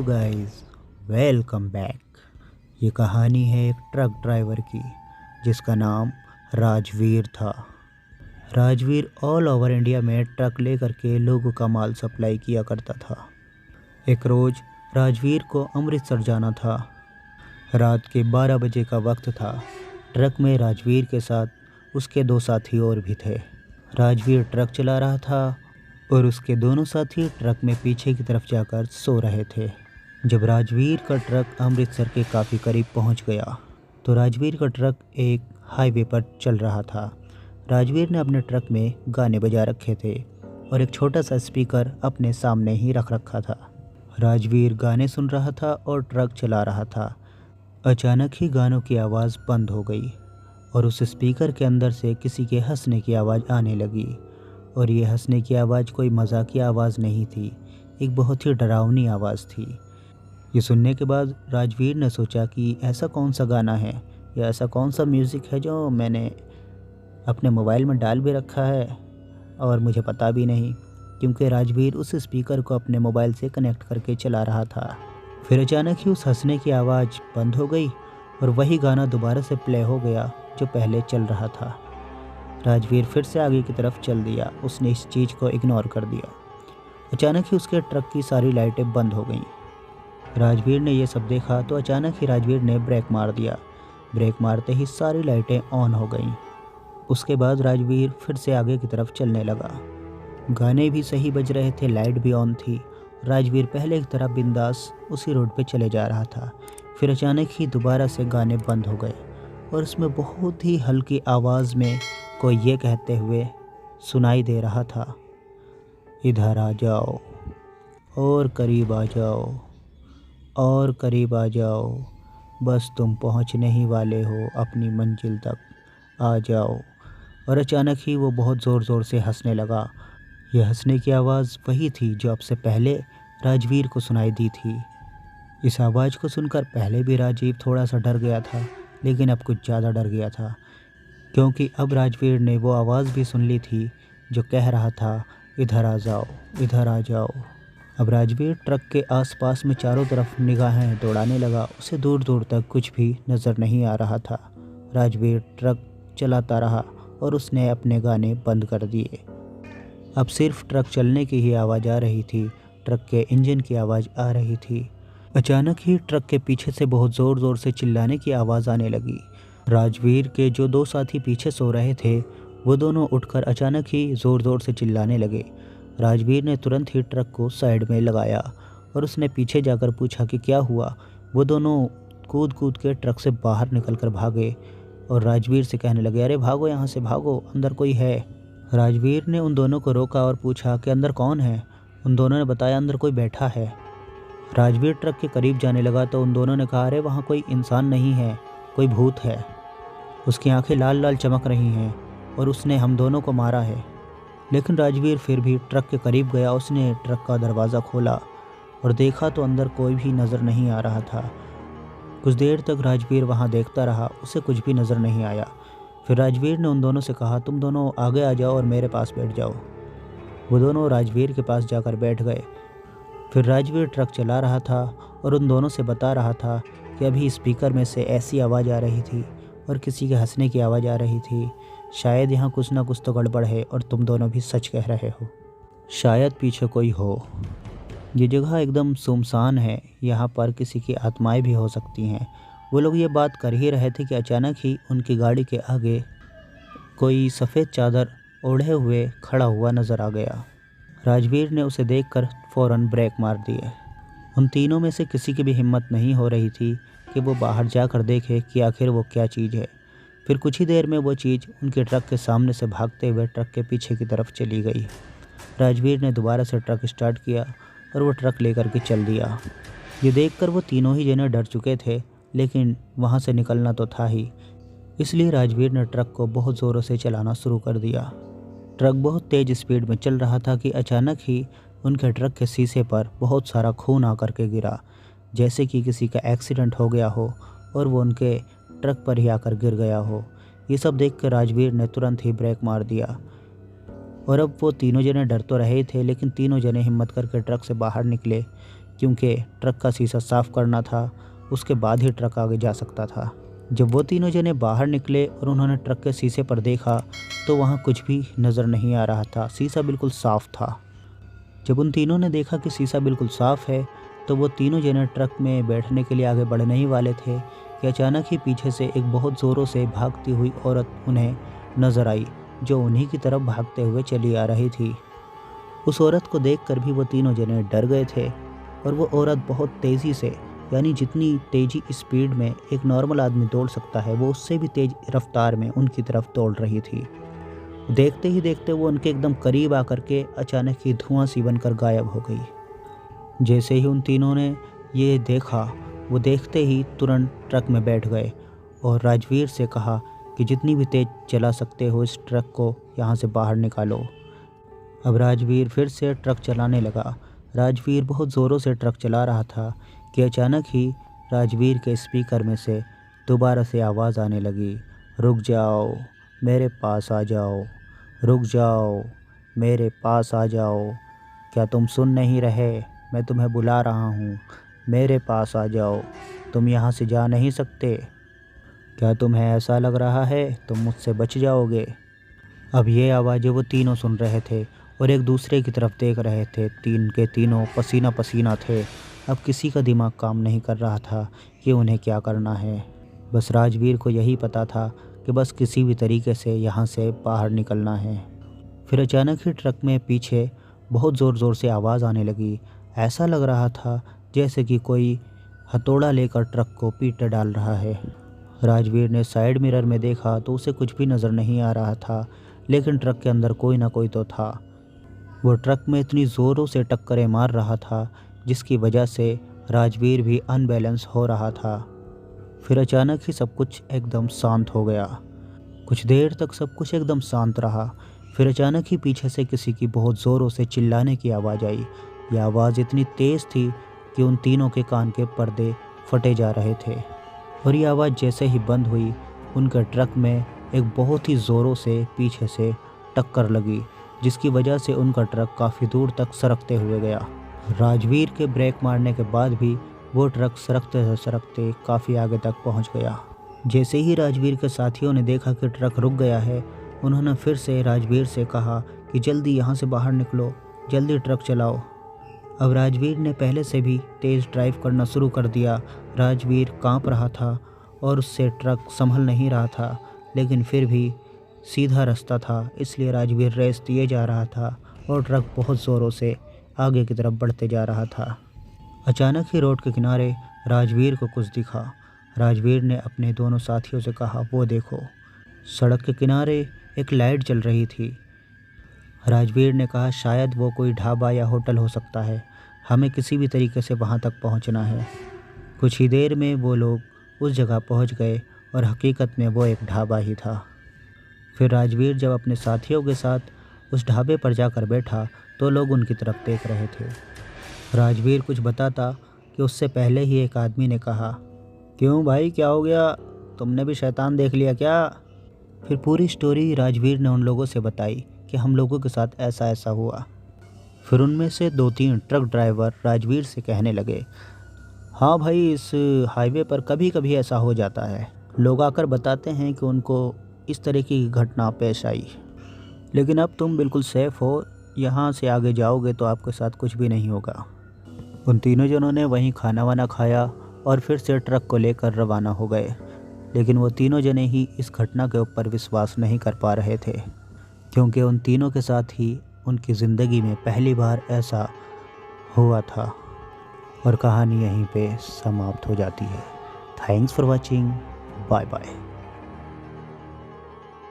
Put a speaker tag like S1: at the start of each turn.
S1: Guys, welcome back. ये कहानी है एक ट्रक ड्राइवर की जिसका नाम राजवीर था। राजवीर ऑल ओवर इंडिया में ट्रक लेकर के लोगों का माल सप्लाई किया करता था। एक रोज़ राजवीर को अमृतसर जाना था। रात के 12 बजे का वक्त था। ट्रक में राजवीर के साथ उसके दो साथी और भी थे। राजवीर ट्रक चला रहा था और उसके दोनों साथी ट्रक में पीछे की तरफ जाकर सो रहे थे। जब राजवीर का ट्रक अमृतसर के काफ़ी करीब पहुंच गया तो राजवीर का ट्रक एक हाईवे पर चल रहा था। राजवीर ने अपने ट्रक में गाने बजा रखे थे और एक छोटा सा स्पीकर अपने सामने ही रख रखा था। राजवीर गाने सुन रहा था और ट्रक चला रहा था। अचानक ही गानों की आवाज़ बंद हो गई और उस स्पीकर के अंदर से किसी के हंसने की आवाज़ आने लगी। और ये हंसने की आवाज़ कोई मजाकिया आवाज़ नहीं थी, एक बहुत ही डरावनी आवाज़ थी। ये सुनने के बाद राजवीर ने सोचा कि ऐसा कौन सा गाना है या ऐसा कौन सा म्यूज़िक है जो मैंने अपने मोबाइल में डाल भी रखा है और मुझे पता भी नहीं, क्योंकि राजवीर उस स्पीकर को अपने मोबाइल से कनेक्ट करके चला रहा था। फिर अचानक ही उस हंसने की आवाज़ बंद हो गई और वही गाना दोबारा से प्ले हो गया जो पहले चल रहा था। राजवीर फिर से आगे की तरफ चल दिया। उसने इस चीज़ को इग्नोर कर दिया। अचानक ही उसके ट्रक की सारी लाइटें बंद हो गईं। राजवीर ने यह सब देखा तो अचानक ही राजवीर ने ब्रेक मार दिया। ब्रेक मारते ही सारी लाइटें ऑन हो गईं। उसके बाद राजवीर फिर से आगे की तरफ चलने लगा। गाने भी सही बज रहे थे, लाइट भी ऑन थी। राजवीर पहले की तरह बिंदास उसी रोड पे चले जा रहा था। फिर अचानक ही दोबारा से गाने बंद हो गए और उसमें बहुत ही हल्की आवाज़ में कोई ये कहते हुए सुनाई दे रहा था, इधर आ जाओ और करीब आ जाओ और करीब आ जाओ, बस तुम पहुंचने ही वाले हो अपनी मंजिल तक, आ जाओ। और अचानक ही वो बहुत ज़ोर ज़ोर से हंसने लगा। यह हंसने की आवाज़ वही थी जो अब से पहले राजवीर को सुनाई दी थी। इस आवाज़ को सुनकर पहले भी राजीव थोड़ा सा डर गया था, लेकिन अब कुछ ज़्यादा डर गया था, क्योंकि अब राजवीर ने वो आवाज़ भी सुन ली थी जो कह रहा था, इधर आ जाओ, इधर आ जाओ। अब राजवीर ट्रक के आसपास में चारों तरफ निगाहें दौड़ाने लगा। उसे दूर दूर तक कुछ भी नज़र नहीं आ रहा था। राजवीर ट्रक चलाता रहा और उसने अपने गाने बंद कर दिए। अब सिर्फ ट्रक चलने की ही आवाज़ आ रही थी, ट्रक के इंजन की आवाज़ आ रही थी। अचानक ही ट्रक के पीछे से बहुत ज़ोर ज़ोर से चिल्लाने की आवाज़ आने लगी। राजवीर के जो दो साथी पीछे सो रहे थे वो दोनों उठकर अचानक ही ज़ोर ज़ोर से चिल्लाने लगे। राजवीर ने तुरंत ही ट्रक को साइड में लगाया और उसने पीछे जाकर पूछा कि क्या हुआ। वो दोनों कूद कूद के ट्रक से बाहर निकल कर भागे और राजवीर से कहने लगे, अरे भागो यहाँ से, भागो, अंदर कोई है। राजवीर ने उन दोनों को रोका और पूछा कि अंदर कौन है। उन दोनों ने बताया, अंदर कोई बैठा है। राजवीर ट्रक के करीब जाने लगा तो उन दोनों ने कहा, अरे वहाँ कोई इंसान नहीं है, कोई भूत है, उसकी आंखें लाल लाल चमक रही हैं और उसने हम दोनों को मारा है। लेकिन राजवीर फिर भी ट्रक के करीब गया। उसने ट्रक का दरवाज़ा खोला और देखा तो अंदर कोई भी नज़र नहीं आ रहा था। कुछ देर तक राजवीर वहाँ देखता रहा, उसे कुछ भी नज़र नहीं आया। फिर राजवीर ने उन दोनों से कहा, तुम दोनों आगे आ जाओ और मेरे पास बैठ जाओ। वो दोनों राजवीर के पास जाकर बैठ गए। फिर राजवीर ट्रक चला रहा था और उन दोनों से बता रहा था कि अभी स्पीकर में से ऐसी आवाज़ आ रही थी और किसी के हंसने की आवाज़ आ रही थी। शायद यहाँ कुछ ना कुछ तो गड़बड़ है और तुम दोनों भी सच कह रहे हो। शायद पीछे कोई हो। ये जगह एकदम सुनसान है, यहाँ पर किसी की आत्माएं भी हो सकती हैं। वो लोग ये बात कर ही रहे थे कि अचानक ही उनकी गाड़ी के आगे कोई सफ़ेद चादर ओढ़े हुए खड़ा हुआ नज़र आ गया। राजवीर ने उसे देखकर फ़ौरन ब्रेक मार दिए। उन तीनों में से किसी की भी हिम्मत नहीं हो रही थी कि वो बाहर जाकर देखे कि आखिर वो क्या चीज़ है। फिर कुछ ही देर में वो चीज़ उनके ट्रक के सामने से भागते हुए ट्रक के पीछे की तरफ चली गई। राजवीर ने दोबारा से ट्रक स्टार्ट किया और वो ट्रक लेकर के चल दिया। ये देखकर वो तीनों ही जने डर चुके थे, लेकिन वहाँ से निकलना तो था ही, इसलिए राजवीर ने ट्रक को बहुत ज़ोरों से चलाना शुरू कर दिया। ट्रक बहुत तेज़ स्पीड में चल रहा था कि अचानक ही उनके ट्रक के शीशे पर बहुत सारा खून आकर के गिरा, जैसे कि किसी का एक्सीडेंट हो गया हो और वो उनके ट्रक पर ही आकर गिर गया हो। ये सब देखकर राजवीर ने तुरंत ही ब्रेक मार दिया और अब वो तीनों जने डर तो रहे थे, लेकिन तीनों जने हिम्मत करके ट्रक से बाहर निकले। क्योंकि ट्रक का शीशा साफ करना था, उसके बाद ही ट्रक आगे जा सकता था। जब वो तीनों जने बाहर निकले और उन्होंने ट्रक के शीशे पर देखा तो वहाँ कुछ भी नज़र नहीं आ रहा था, शीशा बिल्कुल साफ़ था। जब उन तीनों ने देखा कि शीशा बिल्कुल साफ़ है तो वो तीनों जने ट्रक में बैठने के लिए आगे बढ़ने ही वाले थे कि अचानक ही पीछे से एक बहुत ज़ोरों से भागती हुई औरत उन्हें नज़र आई, जो उन्हीं की तरफ भागते हुए चली आ रही थी। उस औरत को देखकर भी वो तीनों जने डर गए थे और वो औरत बहुत तेज़ी से, यानी जितनी तेज़ी स्पीड में एक नॉर्मल आदमी दौड़ सकता है, वो उससे भी तेज़ रफ्तार में उनकी तरफ दौड़ रही थी। देखते ही देखते वो उनके एकदम करीब आकर के अचानक ही धुआं सी बनकर गायब हो गई। जैसे ही उन तीनों ने ये देखा, वो देखते ही तुरंत ट्रक में बैठ गए और राजवीर से कहा कि जितनी भी तेज़ चला सकते हो इस ट्रक को यहाँ से बाहर निकालो। अब राजवीर फिर से ट्रक चलाने लगा। राजवीर बहुत ज़ोरों से ट्रक चला रहा था कि अचानक ही राजवीर के स्पीकर में से दोबारा से आवाज़ आने लगी, रुक जाओ, मेरे पास आ जाओ, रुक जाओ, मेरे पास आ जाओ, क्या तुम सुन नहीं रहे? मैं तुम्हें बुला रहा हूँ, मेरे पास आ जाओ, तुम यहाँ से जा नहीं सकते। क्या तुम्हें ऐसा लग रहा है तुम मुझसे बच जाओगे? अब ये आवाज़ें वो तीनों सुन रहे थे और एक दूसरे की तरफ देख रहे थे। तीन के तीनों पसीना पसीना थे। अब किसी का दिमाग काम नहीं कर रहा था कि उन्हें क्या करना है। बस राजवीर को यही पता था कि बस किसी भी तरीके से यहाँ से बाहर निकलना है। फिर अचानक ही ट्रक में पीछे बहुत ज़ोर ज़ोर से आवाज़ आने लगी। ऐसा लग रहा था जैसे कि कोई हथौड़ा लेकर ट्रक को पीट डाल रहा है। राजवीर ने साइड मिरर में देखा तो उसे कुछ भी नज़र नहीं आ रहा था, लेकिन ट्रक के अंदर कोई ना कोई तो था। वो ट्रक में इतनी ज़ोरों से टक्करें मार रहा था जिसकी वजह से राजवीर भी अनबैलेंस हो रहा था। फिर अचानक ही सब कुछ एकदम शांत हो गया। कुछ देर तक सब कुछ एकदम शांत रहा। फिर अचानक ही पीछे से किसी की बहुत ज़ोरों से चिल्लाने की आवाज़ आई। यह आवाज़ इतनी तेज़ थी कि उन तीनों के कान के पर्दे फटे जा रहे थे और ये आवाज़ जैसे ही बंद हुई, उनके ट्रक में एक बहुत ही ज़ोरों से पीछे से टक्कर लगी, जिसकी वजह से उनका ट्रक काफ़ी दूर तक सरकते हुए गया। राजवीर के ब्रेक मारने के बाद भी वो ट्रक सरकते सरकते काफ़ी आगे तक पहुंच गया। जैसे ही राजवीर के साथियों ने देखा कि ट्रक रुक गया है, उन्होंने फिर से राजवीर से कहा कि जल्दी यहाँ से बाहर निकलो, जल्दी ट्रक चलाओ। अब राजवीर ने पहले से भी तेज़ ड्राइव करना शुरू कर दिया। राजवीर कांप रहा था और उससे ट्रक संभल नहीं रहा था, लेकिन फिर भी सीधा रास्ता था, इसलिए राजवीर रेस दिए जा रहा था और ट्रक बहुत ज़ोरों से आगे की तरफ बढ़ते जा रहा था। अचानक ही रोड के किनारे राजवीर को कुछ दिखा। राजवीर ने अपने दोनों साथियों से कहा, वो देखो, सड़क के किनारे एक लाइट जल रही थी। राजवीर ने कहा, शायद वो कोई ढाबा या होटल हो सकता है, हमें किसी भी तरीके से वहाँ तक पहुँचना है। कुछ ही देर में वो लोग उस जगह पहुँच गए और हकीकत में वो एक ढाबा ही था। फिर राजवीर जब अपने साथियों के साथ उस ढाबे पर जाकर बैठा तो लोग उनकी तरफ देख रहे थे। राजवीर कुछ बताता कि उससे पहले ही एक आदमी ने कहा, क्यों भाई, क्या हो गया? तुमने भी शैतान देख लिया क्या? फिर पूरी स्टोरी राजवीर ने उन लोगों से बताई कि हम लोगों के साथ ऐसा ऐसा हुआ। फिर उनमें से 2-3 ट्रक ड्राइवर राजवीर से कहने लगे, हाँ भाई, इस हाईवे पर कभी कभी ऐसा हो जाता है। लोग आकर बताते हैं कि उनको इस तरह की घटना पेश आई, लेकिन अब तुम बिल्कुल सेफ़ हो, यहाँ से आगे जाओगे तो आपके साथ कुछ भी नहीं होगा। उन तीनों जनों ने वहीं खाना वाना खाया और फिर से ट्रक को लेकर रवाना हो गए, लेकिन वो तीनों जने ही इस घटना के ऊपर विश्वास नहीं कर पा रहे थे, क्योंकि उन तीनों के साथ ही उनकी ज़िंदगी में पहली बार ऐसा हुआ था। और कहानी यहीं पे समाप्त हो जाती है। Thanks for watching, bye bye.